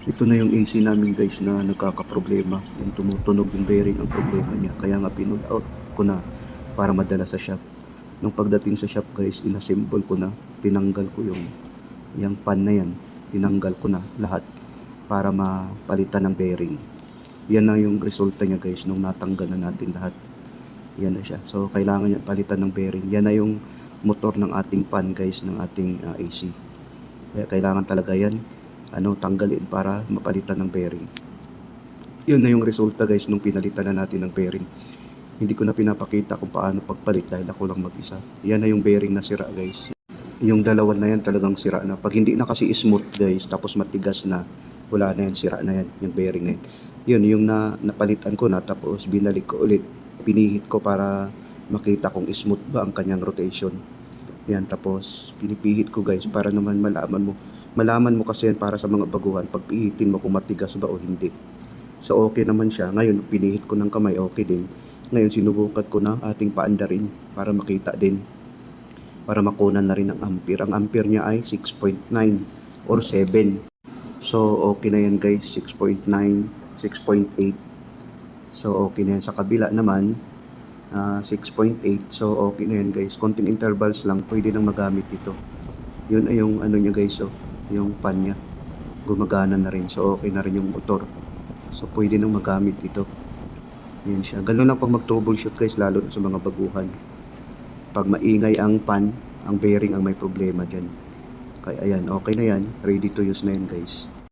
Ito na yung AC namin guys na nagkakaproblema. Yung tumutunog yung bearing ang problema niya. Kaya nga pinull out ko na para madala sa shop. Nung pagdating sa shop guys, inassemble ko na. Tinanggal ko yung pan na yan. Tinanggal ko na lahat para mapalitan ng bearing. Yan na yung resulta niya guys nung natanggal na natin lahat. Yan na siya. So kailangan niya palitan ng bearing. Yan na yung motor ng ating pan guys, ng ating AC. Kaya kailangan talaga yan tanggalin para mapalitan ng bearing. Yun na yung resulta guys nung pinalitan na natin ng bearing. Hindi ko na pinapakita kung paano pagpalit dahil ako lang mag-isa. Yan na yung bearing na sira guys. Yung dalawa na yan talagang sira na. Pag hindi na kasi smooth guys, tapos matigas na, wala na yan, sira na yan, yung bearing na yan. Yun, yung napalitan ko na, tapos binalik ko ulit. Pinihit ko para makita kung smooth ba ang kanyang rotation. Yan, tapos pinipihit ko guys para naman malaman mo. Malaman mo kasi yan para sa mga baguhan, pag pihitin mo kung matigas ba o hindi. So okay naman siya. Ngayon, pinihit ko ng kamay, okay din. Ngayon, sinubukan ko na ating paandarin para makita din. Para makunan na rin ang ampere. Ang ampere niya ay 6.9 or 7. So okay na yan guys, 6.9, 6.8. So okay na yan. Sa kabila naman, 6.8. So okay na yan guys. Konting intervals lang, pwede nang magamit ito. Yun ay yung ano niya guys, yung pan niya. Gumagana na rin. So okay na rin yung motor. So pwede nang magamit ito. Yan siya. Ganun lang pag mag-troubleshoot guys, lalo na sa mga baguhan. Pag maingay ang pan, ang bearing ang may problema dyan. Kaya ayan, okay na yan. Ready to use na yan guys.